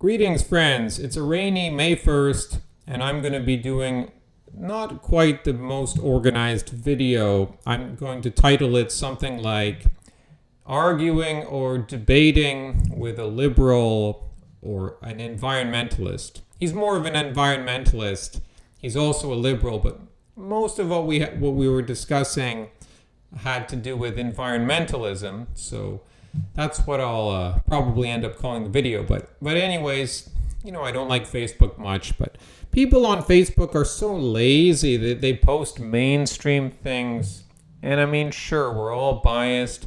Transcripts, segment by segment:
Greetings, friends. It's a rainy May 1st, and I'm going to be doing not quite the most organized video. I'm going to title it something like Arguing or Debating with a Liberal or an Environmentalist. He's more of an environmentalist. He's also a liberal, but most of what we were discussing had to do with environmentalism, so that's what I'll probably end up calling the video. But anyways, I don't like Facebook much, but people on Facebook are so lazy that they post mainstream things. And I mean, sure, we're all biased.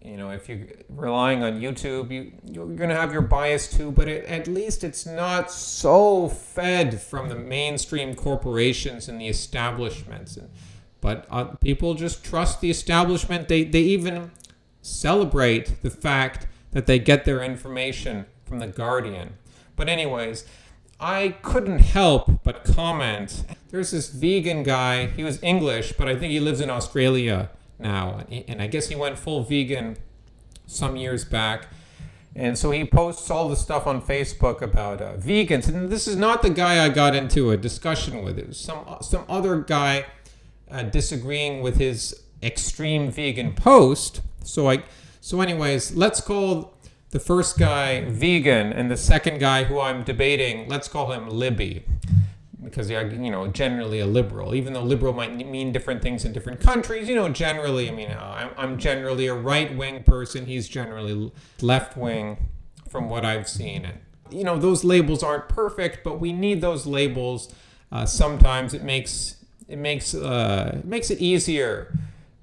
If you're relying on YouTube, you're going to have your bias too, but at least it's not so fed from the mainstream corporations and the establishments. But people just trust the establishment. They even celebrate the fact that they get their information from The Guardian. But anyways, I couldn't help but comment. There's this vegan guy. He was English, but I think he lives in Australia now. And I guess he went full vegan some years back. And so he posts all the stuff on Facebook about vegans. And this is not the guy I got into a discussion with. It was some other guy disagreeing with his extreme vegan post. So anyways, let's call the first guy vegan and the second guy who I'm debating, let's call him Libby, because generally a liberal, even though liberal might mean different things in different countries. Generally, I'm generally a right-wing person. He's generally left-wing from what I've seen. And those labels aren't perfect, but we need those labels. Sometimes it makes it easier.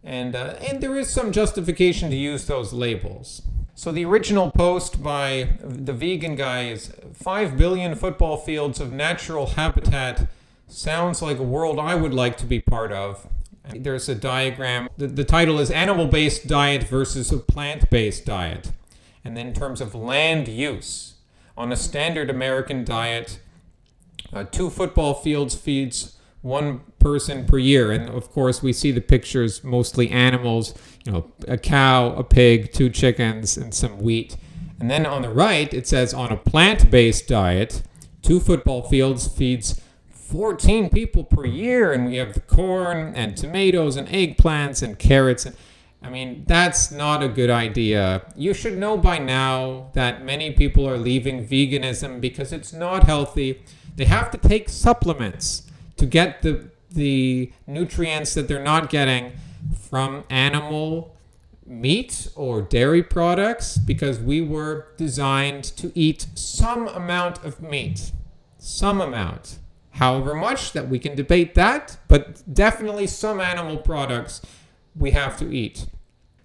And there is some justification to use those labels. So the original post by the vegan guy is 5 billion football fields of natural habitat sounds like a world I would like to be part of. There's a diagram. The title is Animal-Based Diet versus a Plant-Based Diet. And then in terms of land use, on a standard American diet, 2 football fields feeds 1 person per year. And of course, we see the pictures, mostly animals, a cow, a pig, 2 chickens, and some wheat. And then on the right, it says on a plant-based diet, 2 football fields feeds 14 people per year. And we have the corn and tomatoes and eggplants and carrots. That's not a good idea. You should know by now that many people are leaving veganism because it's not healthy. They have to take supplements to get the nutrients that they're not getting from animal meat or dairy products, because we were designed to eat some amount of meat. Some amount. However much, that we can debate that, but definitely some animal products we have to eat.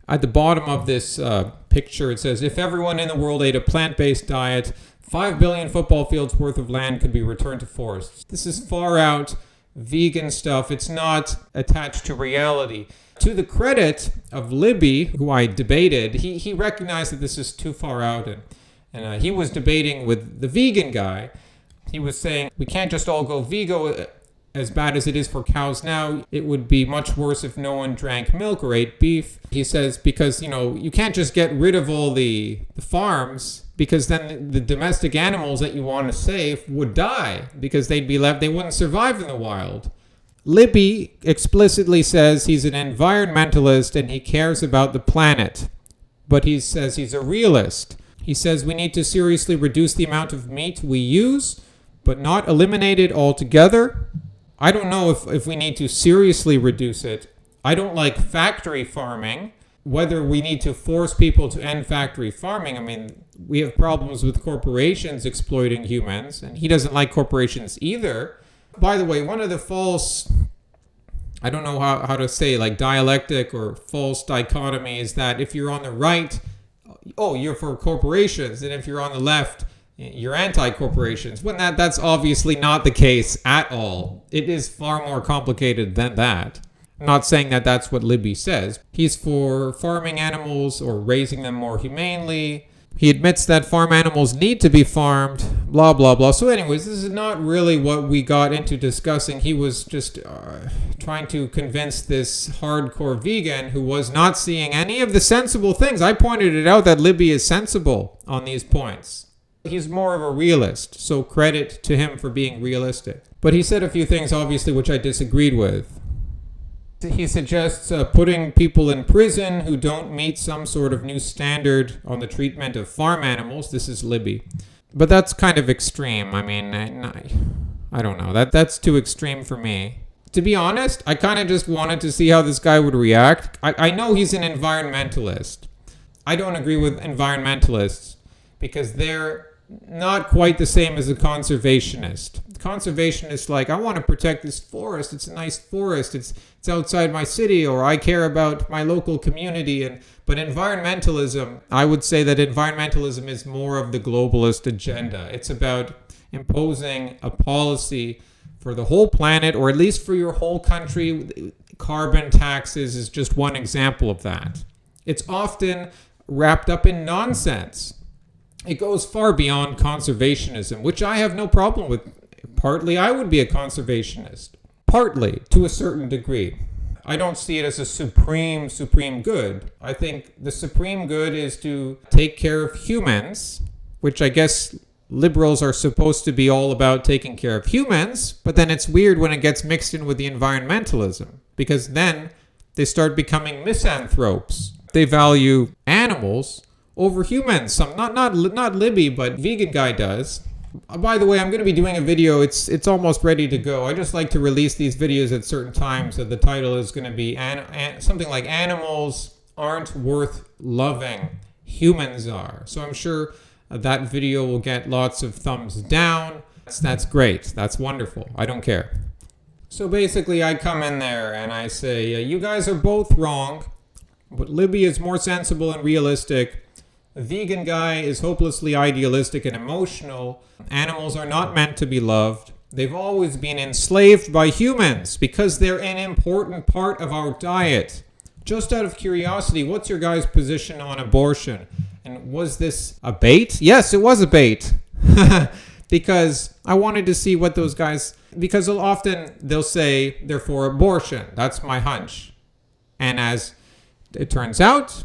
At the bottom of this picture, it says, if everyone in the world ate a plant-based diet, 5 billion football fields worth of land could be returned to forests. This is far out vegan stuff. It's not attached to reality. To the credit of Libby, who I debated, he recognized that this is too far out, and he was debating with the vegan guy. He was saying, we can't just all go vegan. As bad as it is for cows now, it would be much worse if no one drank milk or ate beef. He says, because, you can't just get rid of all the farms, because then the domestic animals that you want to save would die, because they'd be left, they wouldn't survive in the wild. Libby explicitly says he's an environmentalist and he cares about the planet. But he says he's a realist. He says we need to seriously reduce the amount of meat we use, but not eliminate it altogether. I don't know if we need to seriously reduce it. I don't like factory farming. Whether we need to force people to end factory farming, we have problems with corporations exploiting humans, and he doesn't like corporations either. By the way, one of the false, I don't know how to say, like dialectic or false dichotomy is that if you're on the right, you're for corporations, and if you're on the left, you're anti-corporations. When that's obviously not the case at all. It is far more complicated than that. I'm not saying that that's what Libby says. He's for farming animals or raising them more humanely. He admits that farm animals need to be farmed, blah, blah, blah. So anyways, this is not really what we got into discussing. He was just trying to convince this hardcore vegan who was not seeing any of the sensible things. I pointed it out that Libby is sensible on these points. He's more of a realist, so credit to him for being realistic. But he said a few things, obviously, which I disagreed with. He suggests putting people in prison who don't meet some sort of new standard on the treatment of farm animals. This is Libby. But that's kind of extreme. I mean, I don't know. That's too extreme for me. To be honest, I kind of just wanted to see how this guy would react. I know he's an environmentalist. I don't agree with environmentalists because they're not quite the same as a conservationist. Conservationist, like, I want to protect this forest. It's a nice forest. It's outside my city, or I care about my local community. But environmentalism, I would say that environmentalism is more of the globalist agenda. It's about imposing a policy for the whole planet, or at least for your whole country. Carbon taxes is just one example of that. It's often wrapped up in nonsense. It goes far beyond conservationism, which I have no problem with. Partly, I would be a conservationist. Partly, to a certain degree. I don't see it as a supreme good. I think the supreme good is to take care of humans, which I guess liberals are supposed to be all about taking care of humans, but then it's weird when it gets mixed in with the environmentalism, because then they start becoming misanthropes. They value animals over humans. Not Libby, but vegan guy does. By the way, I'm going to be doing a video. It's almost ready to go. I just like to release these videos at certain times. So the title is going to be something like "Animals Aren't Worth Loving, Humans Are." So I'm sure that video will get lots of thumbs down. That's great. That's wonderful. I don't care. So basically, I come in there and I say, you guys are both wrong, but Libby is more sensible and realistic. The vegan guy is hopelessly idealistic and emotional. Animals are not meant to be loved. They've always been enslaved by humans because they're an important part of our diet. Just out of curiosity, what's your guys' position on abortion? And was this a bait? Yes, it was a bait. Because I wanted to see what those guys... Because often they'll say they're for abortion. That's my hunch. And as it turns out...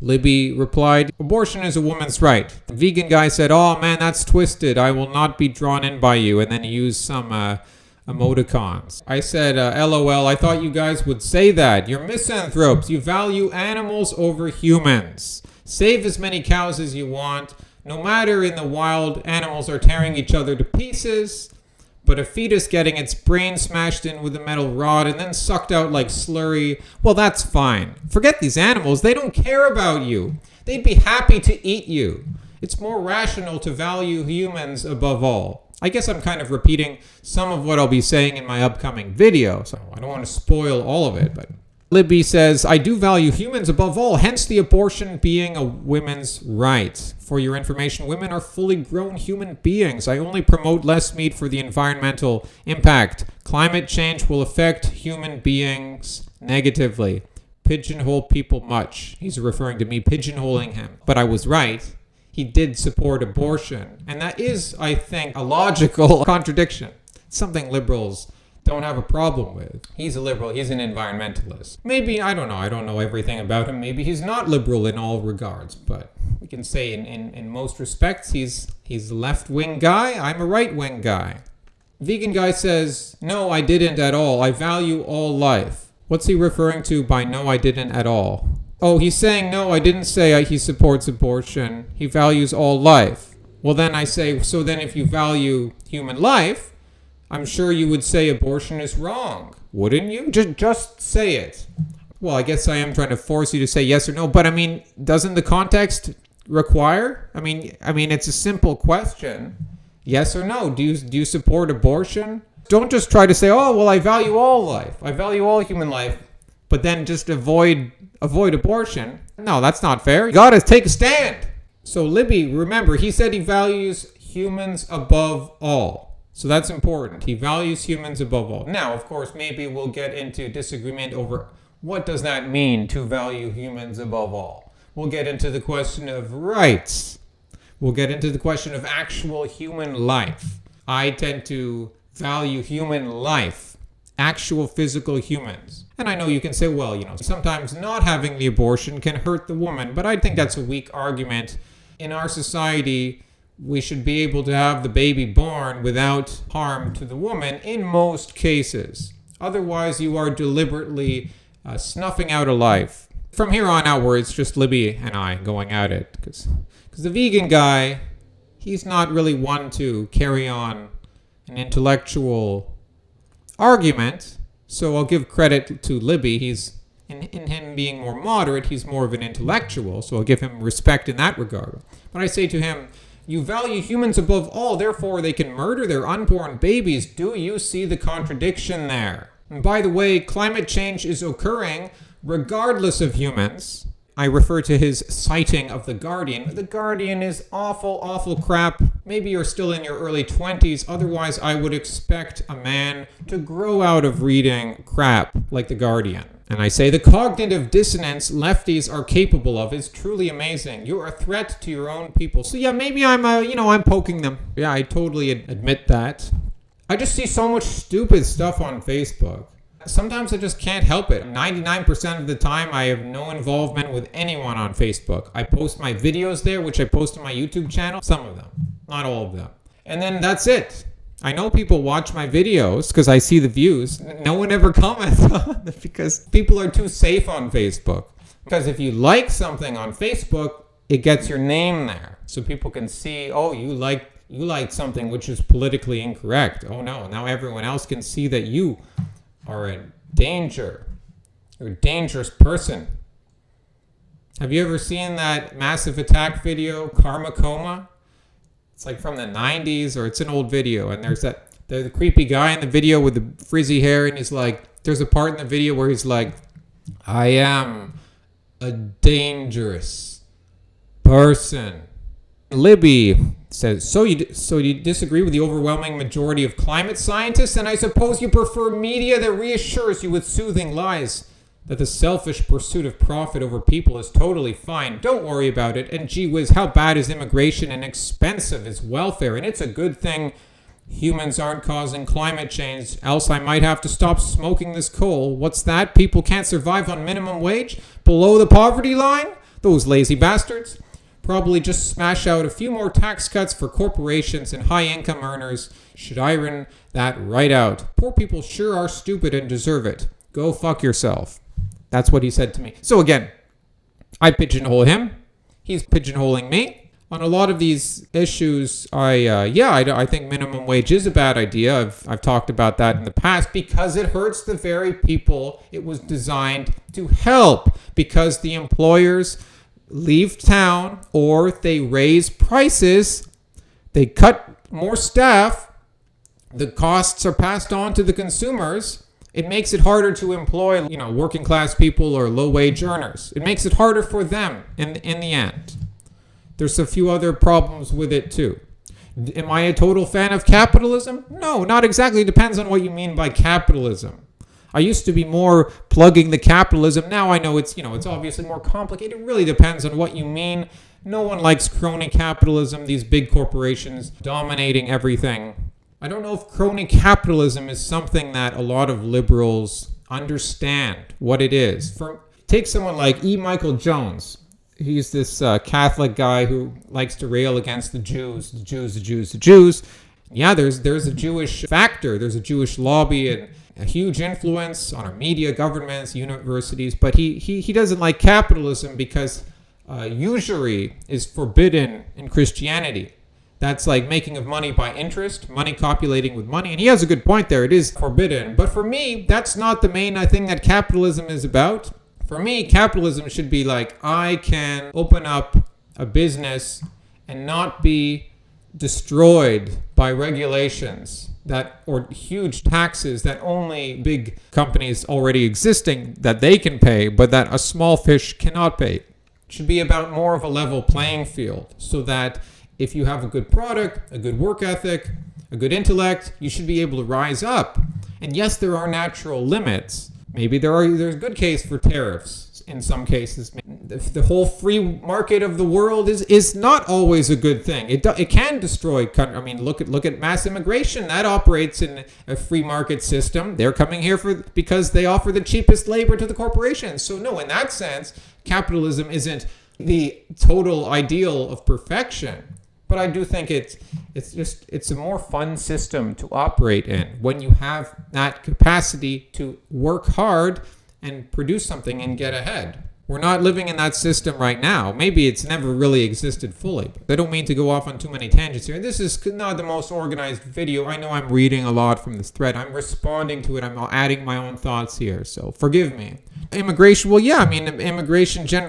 Libby replied, abortion is a woman's right. The vegan guy said, oh man, that's twisted. I will not be drawn in by you. And then he used some emoticons. I said, LOL, I thought you guys would say that. You're misanthropes. You value animals over humans. Save as many cows as you want. No matter in the wild, animals are tearing each other to pieces. But a fetus getting its brain smashed in with a metal rod and then sucked out like slurry, well, that's fine. Forget these animals. They don't care about you. They'd be happy to eat you. It's more rational to value humans above all. I guess I'm kind of repeating some of what I'll be saying in my upcoming video, so I don't want to spoil all of it, but... Libby says, I do value humans above all, hence the abortion being a women's right. For your information, women are fully grown human beings. I only promote less meat for the environmental impact. Climate change will affect human beings negatively. Pigeonhole people much. He's referring to me pigeonholing him. But I was right. He did support abortion. And that is, I think, a logical contradiction. It's something liberals don't have a problem with. He's a liberal. He's an environmentalist. Maybe, I don't know everything about him. Maybe he's not liberal in all regards, but we can say in most respects he's a left-wing guy. I'm a right-wing guy. Vegan guy says, no, I didn't at all. I value all life. What's he referring to by no, I didn't at all? Oh, he's saying, no, I didn't say he supports abortion. He values all life. Well, then I say, so then if you value human life, I'm sure you would say abortion is wrong, wouldn't you? Just say it. Well, I guess I am trying to force you to say yes or no, but I mean, doesn't the context require? I mean, it's a simple question. Yes or no? Do you support abortion? Don't just try to say, oh, well, I value all life. I value all human life, but then just avoid abortion. No, that's not fair. You gotta take a stand. So Libby, remember, he said he values humans above all. So that's important. He values humans above all. Now, of course, maybe we'll get into disagreement over what does that mean to value humans above all. We'll get into the question of rights. We'll get into the question of actual human life. I tend to value human life, actual physical humans. And I know you can say, well, sometimes not having the abortion can hurt the woman, but I think that's a weak argument. In our society, we should be able to have the baby born without harm to the woman in most cases. Otherwise, you are deliberately snuffing out a life. From here on out, where it's just Libby and I going at it, because the vegan guy, he's not really one to carry on an intellectual argument. So I'll give credit to Libby. He's in him being more moderate, he's more of an intellectual, so I'll give him respect in that regard. But I say to him, you value humans above all, therefore they can murder their unborn babies. Do you see the contradiction there? And by the way, climate change is occurring regardless of humans. I refer to his citing of The Guardian. The Guardian is awful, awful crap. Maybe you're still in your early 20s. Otherwise, I would expect a man to grow out of reading crap like The Guardian. And I say the cognitive dissonance lefties are capable of is truly amazing. You're a threat to your own people. So yeah, maybe I'm poking them. Yeah, I totally admit that. I just see so much stupid stuff on Facebook. Sometimes I just can't help it. 99% of the time, I have no involvement with anyone on Facebook. I post my videos there, which I post on my YouTube channel. Some of them, not all of them. And then that's it. I know people watch my videos because I see the views. No one ever comments on it because people are too safe on Facebook. Because if you like something on Facebook, it gets your name there. So people can see, oh, you like something which is politically incorrect. Oh no, now everyone else can see that you are in danger. You're a dangerous person. Have you ever seen that massive attack video, Karma Coma? It's like from the 90s, or it's an old video, and there's the creepy guy in the video with the frizzy hair, and he's like, there's a part in the video where he's like, I am a dangerous person. Libby says, so you disagree with the overwhelming majority of climate scientists, and I suppose you prefer media that reassures you with soothing lies that the selfish pursuit of profit over people is totally fine. Don't worry about it. And gee whiz, how bad is immigration and expensive is welfare? And it's a good thing humans aren't causing climate change, else I might have to stop smoking this coal. What's that? People can't survive on minimum wage? Below the poverty line? Those lazy bastards. Probably just smash out a few more tax cuts for corporations and high-income earners. Should iron that right out. Poor people sure are stupid and deserve it. Go fuck yourself. That's what he said to me. So again, I pigeonhole him. He's pigeonholing me. On a lot of these issues, I think minimum wage is a bad idea. I've talked about that in the past because it hurts the very people it was designed to help. Because the employers leave town or they raise prices, they cut more staff, the costs are passed on to the consumers. It makes it harder to employ, working class people or low wage earners. It makes it harder for them in the end. There's a few other problems with it too. Am I a total fan of capitalism? No, not exactly. It depends on what you mean by capitalism. I used to be more plugging the capitalism. Now I know it's obviously more complicated. It really depends on what you mean. No one likes crony capitalism, these big corporations dominating everything. I don't know if crony capitalism is something that a lot of liberals understand what it is. Take someone like E. Michael Jones. He's this Catholic guy who likes to rail against the Jews. Yeah, there's a Jewish factor. There's a Jewish lobby and a huge influence on our media, governments, universities. But he doesn't like capitalism because usury is forbidden in Christianity. That's like making of money by interest, money copulating with money. And he has a good point there. It is forbidden. But for me, that's not the main thing that capitalism is about. For me, capitalism should be like, I can open up a business and not be destroyed by regulations or huge taxes that only big companies already existing that they can pay, but that a small fish cannot pay. It should be about more of a level playing field so that if you have a good product, a good work ethic, a good intellect, you should be able to rise up. And yes, there are natural limits. Maybe there's a good case for tariffs in some cases. The whole free market of the world is not always a good thing. It can destroy country. I mean, look at mass immigration. That operates in a free market system. They're coming here because they offer the cheapest labor to the corporations. So no, in that sense, capitalism isn't the total ideal of perfection. But I do think it's a more fun system to operate in when you have that capacity to work hard and produce something and get ahead. We're not living in that system right now. Maybe it's never really existed fully. But I don't mean to go off on too many tangents here. This is not the most organized video. I know I'm reading a lot from this thread. I'm responding to it. I'm adding my own thoughts here, so forgive me. Immigration, well, yeah, I mean,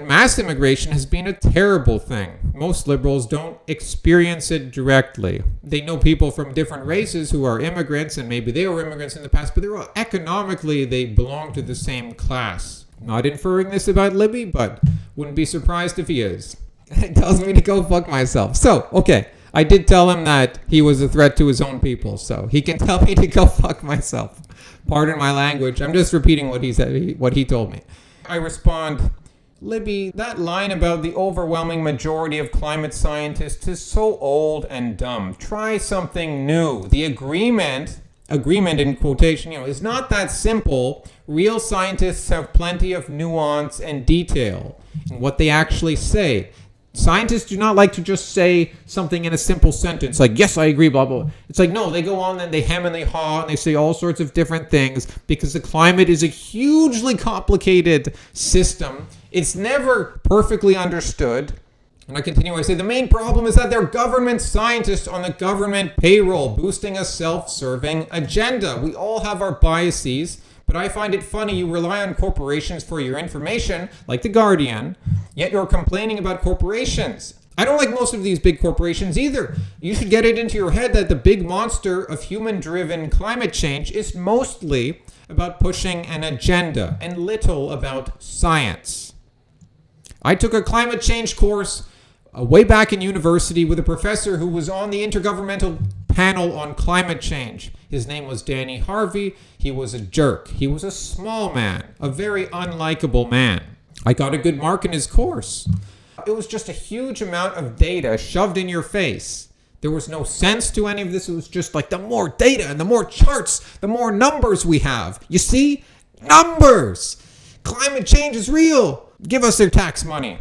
mass immigration has been a terrible thing. Most liberals don't experience it directly. They know people from different races who are immigrants, and maybe they were immigrants in the past, but economically, they belong to the same class. Not inferring this about Libby, but wouldn't be surprised if he is. It tells me to go fuck myself. So, okay, I did tell him that he was a threat to his own people, so he can tell me to go fuck myself. Pardon my language. I'm just repeating what he said, what he told me. I respond, Libby, that line about the overwhelming majority of climate scientists is so old and dumb. Try something new. The agreement in quotation, is not that simple. Real scientists have plenty of nuance and detail in what they actually say. Scientists do not like to just say something in a simple sentence, like, yes, I agree, blah, blah. It's like, no, they go on and they hem and they haw and they say all sorts of different things because the climate is a hugely complicated system. It's never perfectly understood. And I continue, I say, the main problem is that they're government scientists on the government payroll, boosting a self-serving agenda. We all have our biases, but I find it funny you rely on corporations for your information, like The Guardian, yet you're complaining about corporations. I don't like most of these big corporations either. You should get it into your head that the big monster of human-driven climate change is mostly about pushing an agenda and little about science. I took a climate change course way back in university with a professor who was on the Intergovernmental Panel on Climate Change. His name was Danny Harvey. He was a jerk. He was a small man, a very unlikable man. I got a good mark in his course. It was just a huge amount of data shoved in your face. There was no sense to any of this. It was just like the more data and the more charts, the more numbers we have. You see? Numbers! Climate change is real. Give us their tax money.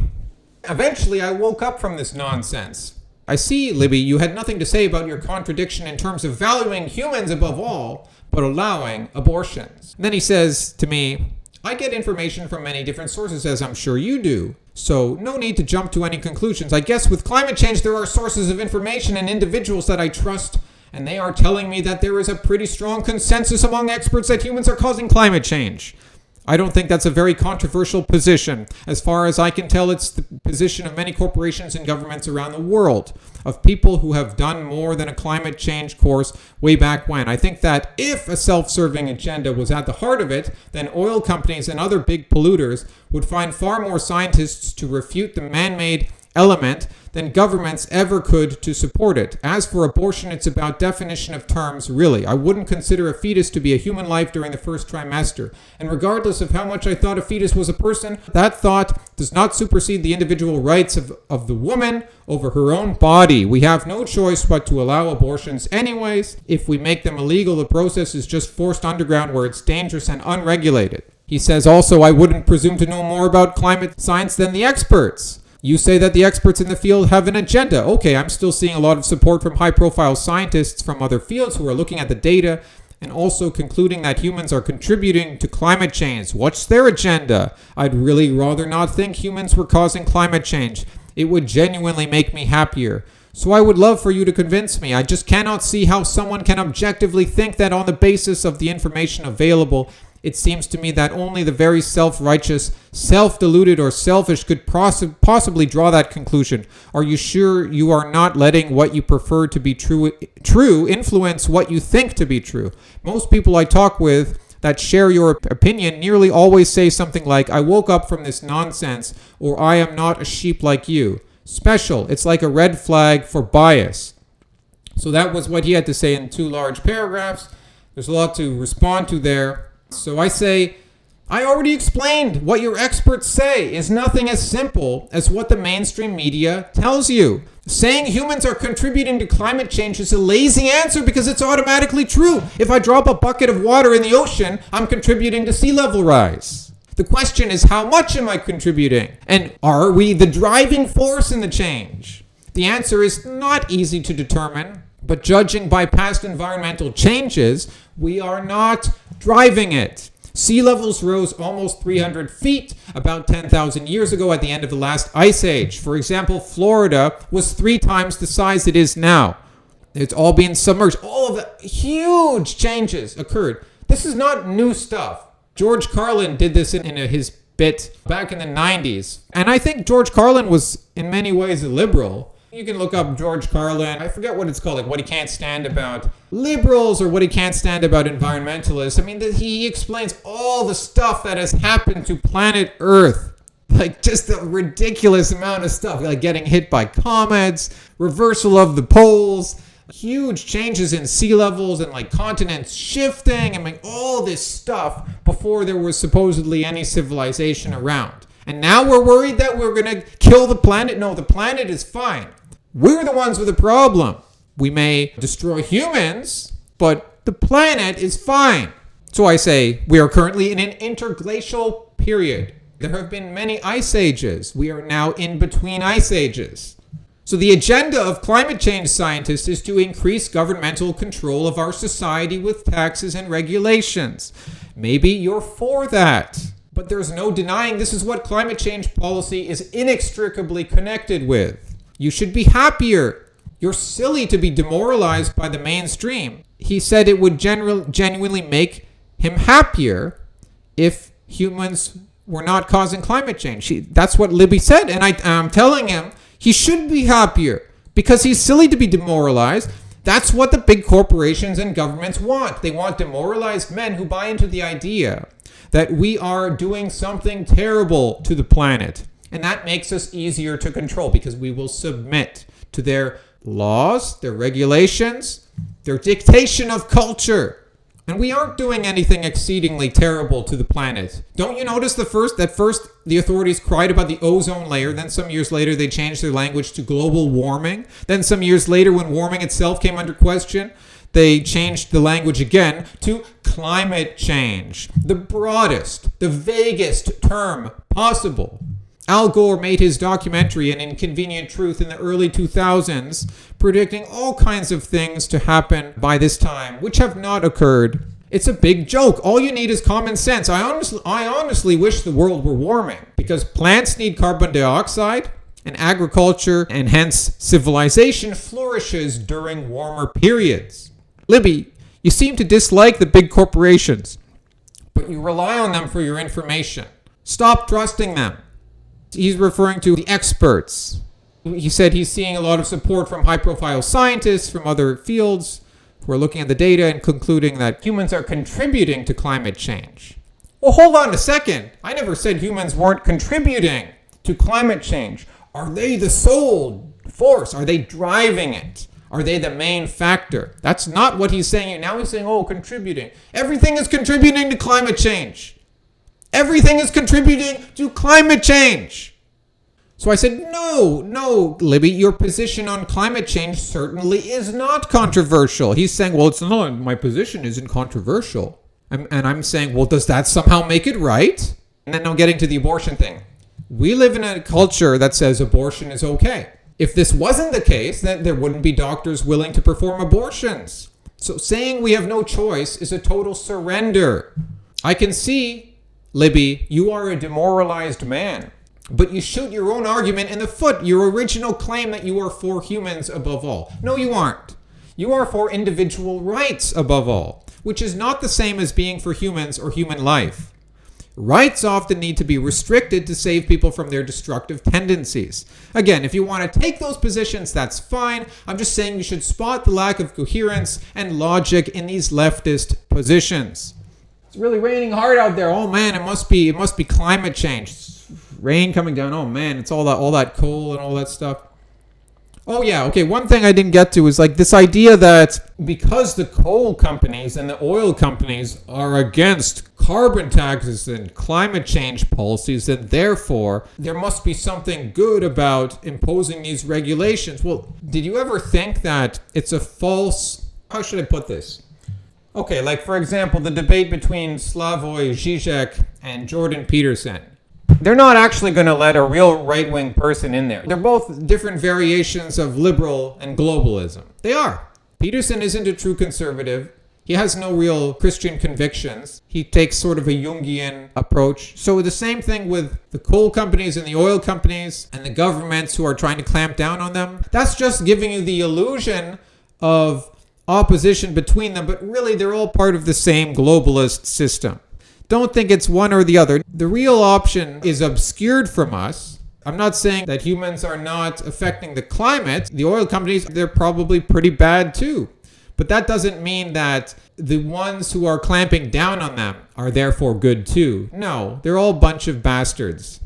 Eventually, I woke up from this nonsense. I see, Libby, you had nothing to say about your contradiction in terms of valuing humans above all, but allowing abortions. And then he says to me, I get information from many different sources, as I'm sure you do. So no need to jump to any conclusions. I guess with climate change, there are sources of information and individuals that I trust, and they are telling me that there is a pretty strong consensus among experts that humans are causing climate change. I don't think that's a very controversial position. As far as I can tell, it's the position of many corporations and governments around the world, of people who have done more than a climate change course way back when. I think that if a self-serving agenda was at the heart of it, then oil companies and other big polluters would find far more scientists to refute the man-made element than governments ever could to support it. As for abortion, it's about definition of terms, really. I wouldn't consider a fetus to be a human life during the first trimester. And regardless of how much I thought a fetus was a person, that thought does not supersede the individual rights of the woman over her own body. We have no choice but to allow abortions anyways. If we make them illegal, the process is just forced underground where it's dangerous and unregulated. He says also, I wouldn't presume to know more about climate science than the experts. You say that the experts in the field have an agenda. Okay, I'm still seeing a lot of support from high-profile scientists from other fields who are looking at the data and also concluding that humans are contributing to climate change. What's their agenda? I'd really rather not think humans were causing climate change. It would genuinely make me happier. So I would love for you to convince me. I just cannot see how someone can objectively think that on the basis of the information available. It seems to me that only the very self-righteous, self-deluded, or selfish could possibly draw that conclusion. Are you sure you are not letting what you prefer to be true influence what you think to be true? Most people I talk with that share your opinion nearly always say something like, I woke up from this nonsense, or I am not a sheep like you. Special. It's like a red flag for bias. So that was what he had to say in 2 large paragraphs. There's a lot to respond to there. So I say, I already explained what your experts say is nothing as simple as what the mainstream media tells you. Saying humans are contributing to climate change is a lazy answer because it's automatically true. If I drop a bucket of water in the ocean, I'm contributing to sea level rise. The question is, how much am I contributing? And are we the driving force in the change? The answer is not easy to determine, but judging by past environmental changes, we are not driving it. Sea levels rose almost 300 feet about 10,000 years ago at the end of the last ice age. For example, Florida was 3 times the size it is now. It's all being submerged. All of the huge changes occurred. This is not new stuff. George Carlin did this in his bit back in the 90s. And I think George Carlin was in many ways a liberal. You can look up George Carlin. I forget what it's called, like what he can't stand about liberals or what he can't stand about environmentalists. I mean, he explains all the stuff that has happened to planet Earth. Like just a ridiculous amount of stuff, like getting hit by comets, reversal of the poles, huge changes in sea levels and like continents shifting. I mean, all this stuff before there was supposedly any civilization around. And now we're worried that we're going to kill the planet? No, the planet is fine. We're the ones with the problem. We may destroy humans, but the planet is fine. So I say we are currently in an interglacial period. There have been many ice ages. We are now in between ice ages. So the agenda of climate change scientists is to increase governmental control of our society with taxes and regulations. Maybe you're for that. But there's no denying this is what climate change policy is inextricably connected with. You should be happier. You're silly to be demoralized by the mainstream. He said it would genuinely make him happier if humans were not causing climate change. That's what Libby said. And I'm telling him he should be happier because he's silly to be demoralized. That's what the big corporations and governments want. They want demoralized men who buy into the idea that we are doing something terrible to the planet. And that makes us easier to control because we will submit to their laws, their regulations, their dictation of culture. And we aren't doing anything exceedingly terrible to the planet. Don't you notice that first the authorities cried about the ozone layer, then some years later they changed their language to global warming. Then some years later when warming itself came under question, they changed the language again to climate change. The broadest, the vaguest term possible. Al Gore made his documentary An Inconvenient Truth in the early 2000s, predicting all kinds of things to happen by this time, which have not occurred. It's a big joke. All you need is common sense. I honestly wish the world were warming, because plants need carbon dioxide, and agriculture and hence civilization flourishes during warmer periods. Libby, you seem to dislike the big corporations, but you rely on them for your information. Stop trusting them. He's referring to the experts. He said he's seeing a lot of support from high-profile scientists from other fields who are looking at the data and concluding that humans are contributing to climate change. Well, hold on a second. I never said humans weren't contributing to climate change. Are they the sole force? Are they driving it? Are they the main factor? That's not what he's saying. Now he's saying, contributing. Everything is contributing to climate change. Everything is contributing to climate change. So I said, no, Libby, your position on climate change certainly is not controversial. He's saying, well, it's not. My position isn't controversial. And I'm saying, well, does that somehow make it right? And then now getting to the abortion thing. We live in a culture that says abortion is okay. If this wasn't the case, then there wouldn't be doctors willing to perform abortions. So saying we have no choice is a total surrender. I can see, Libby, you are a demoralized man. But you shoot your own argument in the foot, your original claim that you are for humans above all. No, you aren't. You are for individual rights above all, which is not the same as being for humans or human life. Rights often need to be restricted to save people from their destructive tendencies. Again, if you want to take those positions, that's fine. I'm just saying you should spot the lack of coherence and logic in these leftist positions. It's really raining hard out there. Oh man, it must be climate change. Rain coming down. Oh man, it's all that coal and all that stuff. Oh yeah, okay, one thing I didn't get to is like this idea that because the coal companies and the oil companies are against carbon taxes and climate change policies, then therefore there must be something good about imposing these regulations. Well, did you ever think that it's a false, how should I put this? Okay, like for example, the debate between Slavoj Žižek and Jordan Peterson. they're not actually going to let a real right-wing person in there. They're both different variations of liberal and globalism. They are. Peterson isn't a true conservative. He has no real Christian convictions. He takes sort of a Jungian approach. So the same thing with the coal companies and the oil companies and the governments who are trying to clamp down on them. That's just giving you the illusion of opposition between them, but really they're all part of the same globalist system. Don't think it's one or the other. The real option is obscured from us. I'm not saying that humans are not affecting the climate. The oil companies, they're probably pretty bad too. But that doesn't mean that the ones who are clamping down on them are therefore good too. No, they're all a bunch of bastards.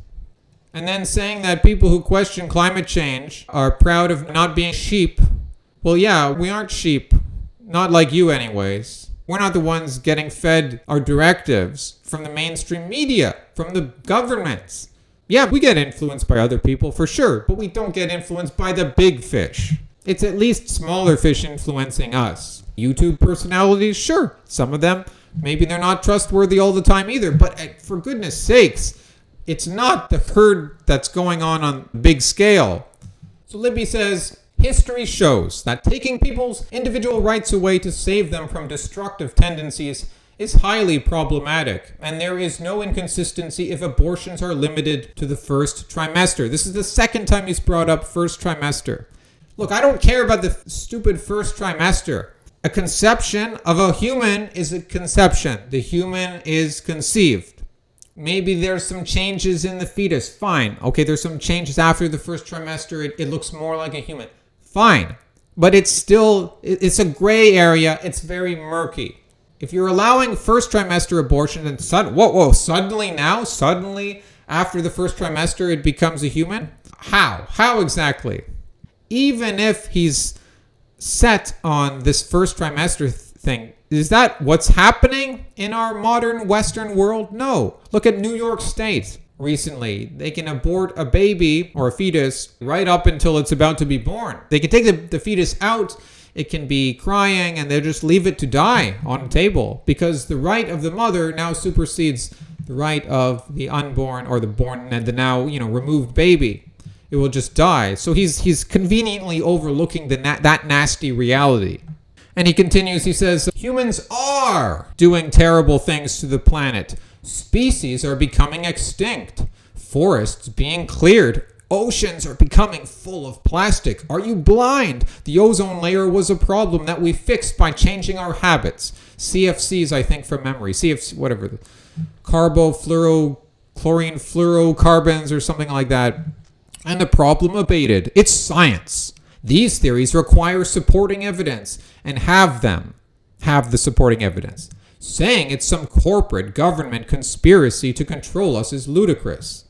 And then saying that people who question climate change are proud of not being sheep. Well, yeah, we aren't sheep. Not like you anyways. We're not the ones getting fed our directives from the mainstream media, from the governments. Yeah, we get influenced by other people for sure, but we don't get influenced by the big fish. It's at least smaller fish influencing us. YouTube personalities, sure. Some of them, maybe they're not trustworthy all the time either. But for goodness sakes, it's not the herd that's going on big scale. So Libby says, history shows that taking people's individual rights away to save them from destructive tendencies is highly problematic. And there is no inconsistency if abortions are limited to the first trimester. This is the second time he's brought up first trimester. Look, I don't care about the stupid first trimester. A conception of a human is a conception. The human is conceived. Maybe there's some changes in the fetus. Fine. Okay, there's some changes after the first trimester. It looks more like a human. Fine. But it's a gray area. It's very murky. If you're allowing first trimester abortion and suddenly after the first trimester it becomes a human? How? How exactly? Even if he's set on this first trimester thing, is that what's happening in our modern Western world? No. Look at New York State recently. They can abort a baby or a fetus right up until it's about to be born. They can take the fetus out, it can be crying, and they'll just leave it to die on a table because the right of the mother now supersedes the right of the unborn or the born and the now, removed baby. It will just die. So he's conveniently overlooking that nasty reality. And he continues, he says, humans are doing terrible things to the planet. Species are becoming extinct. Forests being cleared. Oceans are becoming full of plastic. Are you blind? The ozone layer was a problem that we fixed by changing our habits. CFCs, I think, from memory. CFC, whatever. Chlorine fluorocarbons or something like that. And the problem abated. It's science. These theories require supporting evidence and have the supporting evidence. Saying it's some corporate government conspiracy to control us is ludicrous.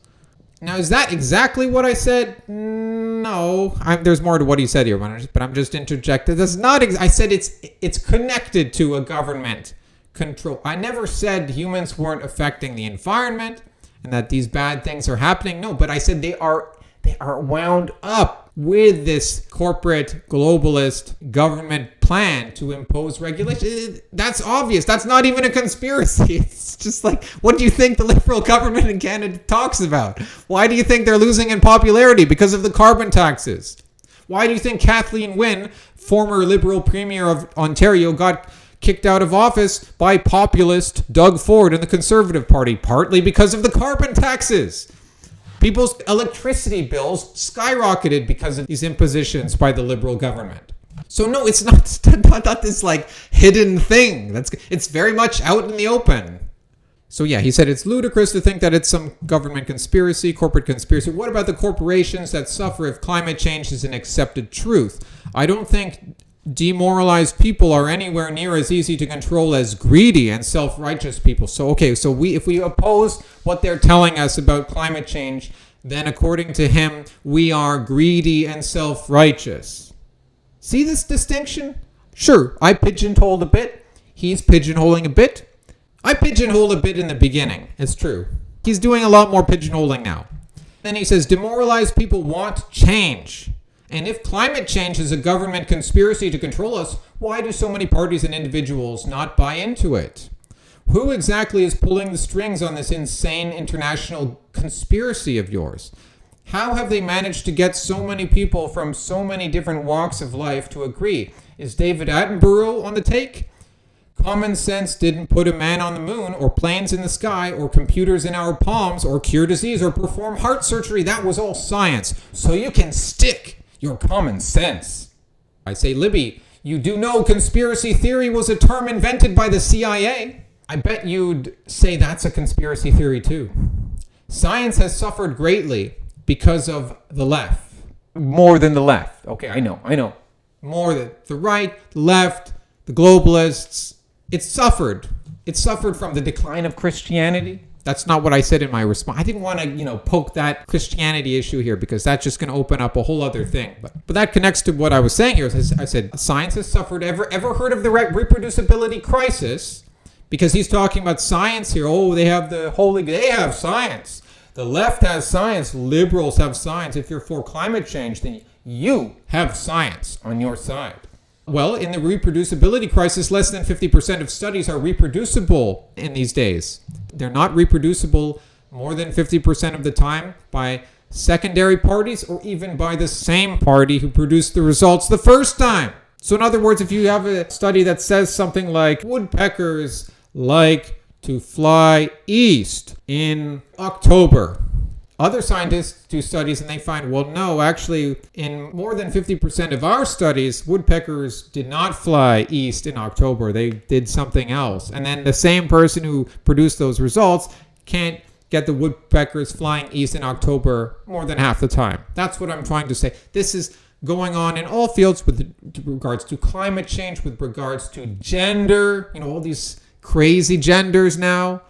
Now, is that exactly what I said? No. There's more to what he said here, but I'm just interjecting. That's not. I said it's connected to a government control. I never said humans weren't affecting the environment and that these bad things are happening. No, but I said they are wound up with this corporate globalist government plan to impose regulation. That's obvious. That's not even a conspiracy. It's just like, what do you think the Liberal government in Canada talks about? Why do you think they're losing in popularity? Because of the carbon taxes. Why do you think Kathleen Wynne, former Liberal Premier of Ontario, got kicked out of office by populist Doug Ford and the Conservative Party? Partly because of the carbon taxes. People's electricity bills skyrocketed because of these impositions by the Liberal government. So no, it's not this like hidden thing. It's very much out in the open. So yeah, he said it's ludicrous to think that it's some government conspiracy, corporate conspiracy. What about the corporations that suffer if climate change is an accepted truth? I don't think demoralized people are anywhere near as easy to control as greedy and self-righteous people. So if we oppose what they're telling us about climate change, then according to him, we are greedy and self-righteous. See this distinction? Sure, I pigeonholed a bit. He's pigeonholing a bit. I pigeonholed a bit in the beginning. It's true. He's doing a lot more pigeonholing now. Then he says, demoralized people want change. And if climate change is a government conspiracy to control us, why do so many parties and individuals not buy into it? Who exactly is pulling the strings on this insane international conspiracy of yours? How have they managed to get so many people from so many different walks of life to agree? Is David Attenborough on the take? Common sense didn't put a man on the moon, or planes in the sky, or computers in our palms, or cure disease, or perform heart surgery. That was all science. So you can stick your common sense. I say, Libby, you do know conspiracy theory was a term invented by the CIA. I bet you'd say that's a conspiracy theory too. Science has suffered greatly because of the left. More than the left. Okay, I know. More than the right, the left, the globalists. It suffered. It suffered from the decline of Christianity. That's not what I said in my response. I didn't want to, poke that Christianity issue here because that's just going to open up a whole other thing. But that connects to what I was saying here. I said, science has suffered. Ever heard of the reproducibility crisis? Because he's talking about science here. Oh, they have science. The left has science. Liberals have science. If you're for climate change, then you have science on your side. Well, in the reproducibility crisis, less than 50% of studies are reproducible in these days. They're not reproducible more than 50% of the time by secondary parties or even by the same party who produced the results the first time. So in other words, if you have a study that says something like woodpeckers like to fly east in October, other scientists do studies and they find, well, no, actually, in more than 50% of our studies, woodpeckers did not fly east in October. They did something else. And then the same person who produced those results can't get the woodpeckers flying east in October more than half the time. That's what I'm trying to say. This is going on in all fields with regards to climate change, with regards to gender, all these crazy genders now.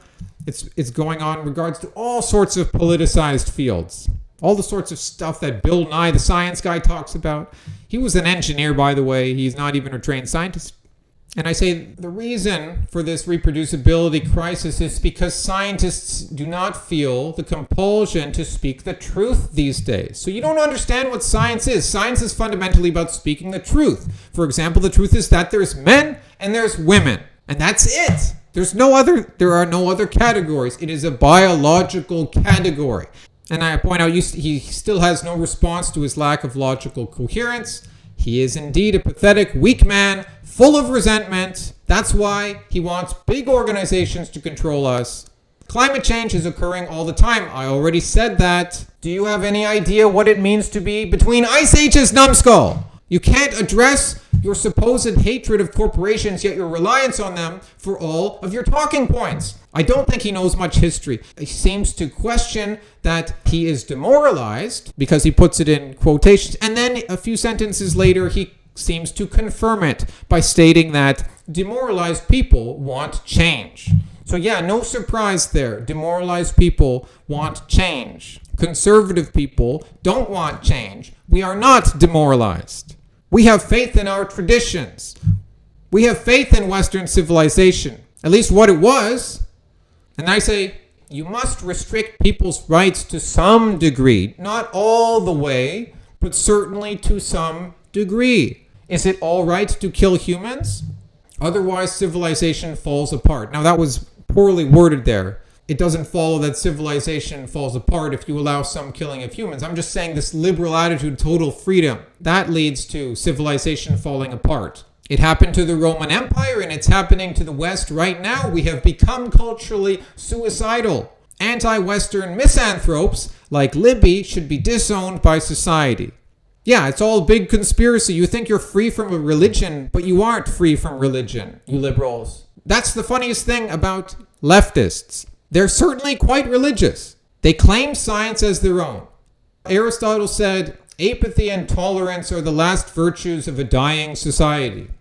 It's going on in regards to all sorts of politicized fields. All the sorts of stuff that Bill Nye, the science guy, talks about. He was an engineer, by the way. He's not even a trained scientist. And I say the reason for this reproducibility crisis is because scientists do not feel the compulsion to speak the truth these days. So you don't understand what science is. Science is fundamentally about speaking the truth. For example, the truth is that there's men and there's women. And that's it. There are no other categories. It is a biological category. And I point out, he still has no response to his lack of logical coherence. He is indeed a pathetic, weak man, full of resentment. That's why he wants big organizations to control us. Climate change is occurring all the time. I already said that. Do you have any idea what it means to be between ice ages, numbskull? You can't address your supposed hatred of corporations, yet your reliance on them for all of your talking points. I don't think he knows much history. He seems to question that he is demoralized because he puts it in quotations. And then a few sentences later, he seems to confirm it by stating that demoralized people want change. So yeah, no surprise there. Demoralized people want change. Conservative people don't want change. We are not demoralized. We have faith in our traditions. We have faith in Western civilization, at least what it was. And I say, you must restrict people's rights to some degree, not all the way, but certainly to some degree. Is it all right to kill humans? Otherwise, civilization falls apart. Now, that was poorly worded there. It doesn't follow that civilization falls apart if you allow some killing of humans. I'm just saying this liberal attitude, total freedom, that leads to civilization falling apart. It happened to the Roman Empire and it's happening to the West right now. We have become culturally suicidal. Anti-Western misanthropes like Libby should be disowned by society. Yeah, it's all a big conspiracy. You think you're free from a religion, but you aren't free from religion, you liberals. That's the funniest thing about leftists. They're certainly quite religious. They claim science as their own. Aristotle said, apathy and tolerance are the last virtues of a dying society.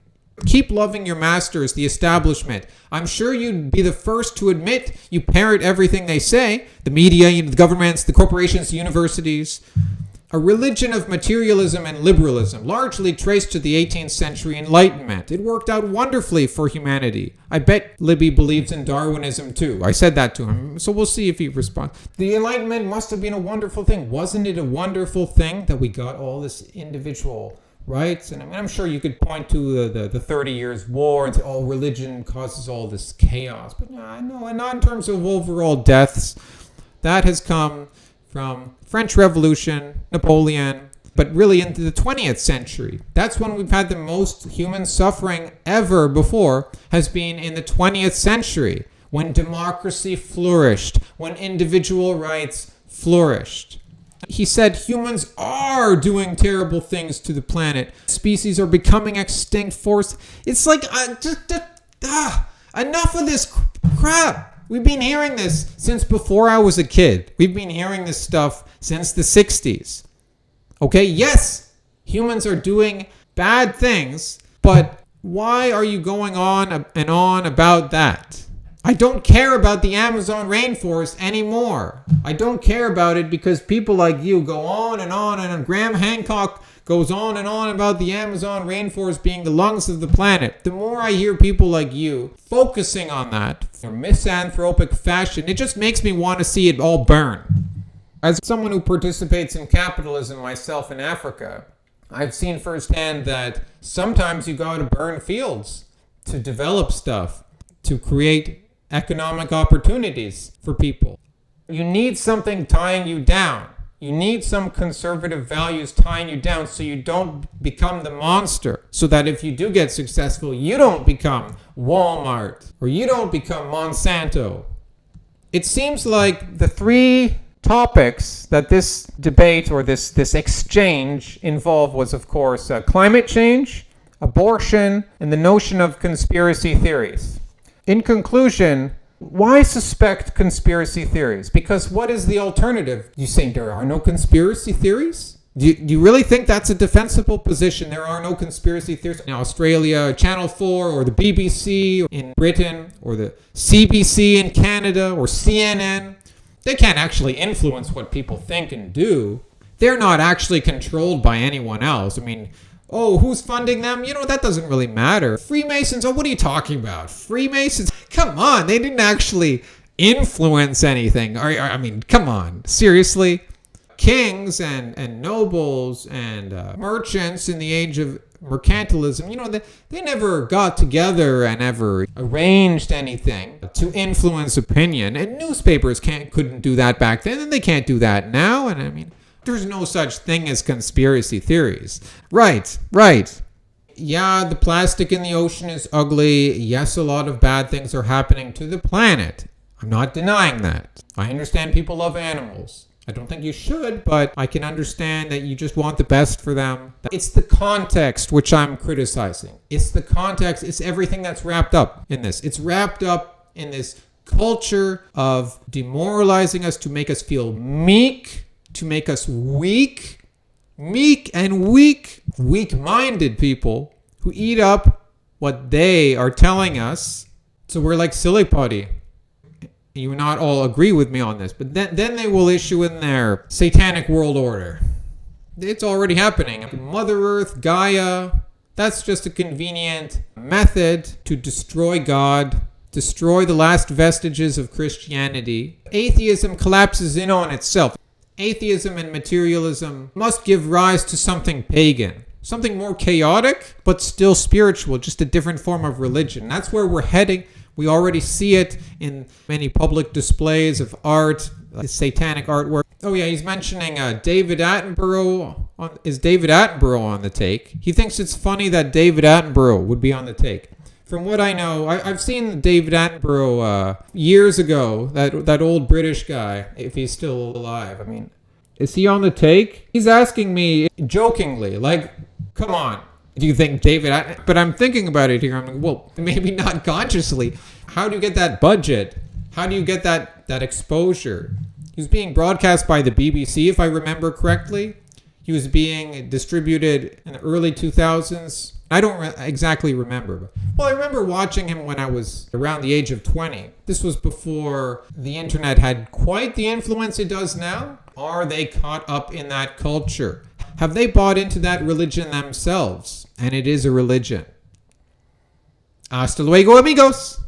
Keep loving your masters, the establishment. I'm sure you'd be the first to admit you parrot everything they say. The media, the governments, the corporations, the universities. A religion of materialism and liberalism, largely traced to the 18th century Enlightenment. It worked out wonderfully for humanity. I bet Libby believes in Darwinism too. I said that to him, so we'll see if he responds. The Enlightenment must have been a wonderful thing. Wasn't it a wonderful thing that we got all this individual right? And I mean, I'm sure you could point to the 30 Years' War and say, oh, religion causes all this chaos. But no, and not in terms of overall deaths. That has come from French Revolution, Napoleon, but really into the 20th century. That's when we've had the most human suffering ever before, has been in the 20th century, when democracy flourished, when individual rights flourished. He said humans are doing terrible things to the planet. Species are becoming extinct force. It's like, enough of this crap. We've been hearing this since before I was a kid. We've been hearing this stuff since the 60s. Okay, yes, humans are doing bad things, but why are you going on and on about that? I don't care about the Amazon rainforest anymore. I don't care about it because people like you go on, and Graham Hancock goes on and on about the Amazon rainforest being the lungs of the planet. The more I hear people like you focusing on that in misanthropic fashion, it just makes me want to see it all burn. As someone who participates in capitalism myself in Africa, I've seen firsthand that sometimes you got to burn fields to develop stuff, to create economic opportunities for people. You need something tying you down. You need some conservative values tying you down so you don't become the monster. So that if you do get successful, you don't become Walmart or you don't become Monsanto. It seems like the three topics that this debate or this exchange involved was, of course, climate change, abortion, and the notion of conspiracy theories. In conclusion, why suspect conspiracy theories? Because what is the alternative? You say there are no conspiracy theories? Do you really think that's a defensible position? There are no conspiracy theories in Australia, Channel 4, or the BBC in Britain, or the CBC in Canada, or CNN. They can't actually influence what people think and do. They're not actually controlled by anyone else. I mean, oh, who's funding them? That doesn't really matter. Freemasons? Oh, what are you talking about? Freemasons? Come on, they didn't actually influence anything. I mean, come on, seriously? Kings and nobles and merchants in the age of mercantilism, they never got together and ever arranged anything to influence opinion. And newspapers couldn't do that back then, and they can't do that now. And I mean, there's no such thing as conspiracy theories. Right. Yeah, the plastic in the ocean is ugly. Yes, a lot of bad things are happening to the planet. I'm not denying that. I understand people love animals. I don't think you should, but I can understand that you just want the best for them. It's the context which I'm criticizing. It's the context. It's everything that's wrapped up in this. It's wrapped up in this culture of demoralizing us to make us feel meek, to make us weak and weak-minded people who eat up what they are telling us. So we're like silly putty. You not all agree with me on this, but then they will issue in their satanic world order. It's already happening. Mother Earth, Gaia, that's just a convenient method to destroy God, destroy the last vestiges of Christianity. Atheism collapses in on itself. Atheism and materialism must give rise to something pagan, something more chaotic, but still spiritual, just a different form of religion. That's where we're heading. We already see it in many public displays of art, satanic artwork. Oh yeah, he's mentioning David Attenborough. Is David Attenborough on the take? He thinks it's funny that David Attenborough would be on the take. From what I know, I've seen David Attenborough years ago, that old British guy, if he's still alive. I mean, is he on the take? He's asking me jokingly, like, come on. Do you think David Attenborough? But I'm thinking about it here. I'm like, well, maybe not consciously. How do you get that budget? How do you get that exposure? He was being broadcast by the BBC, if I remember correctly. He was being distributed in the early 2000s. I don't exactly remember. Well, I remember watching him when I was around the age of 20. This was before the internet had quite the influence it does now. Are they caught up in that culture? Have they bought into that religion themselves? And it is a religion. Hasta luego, amigos.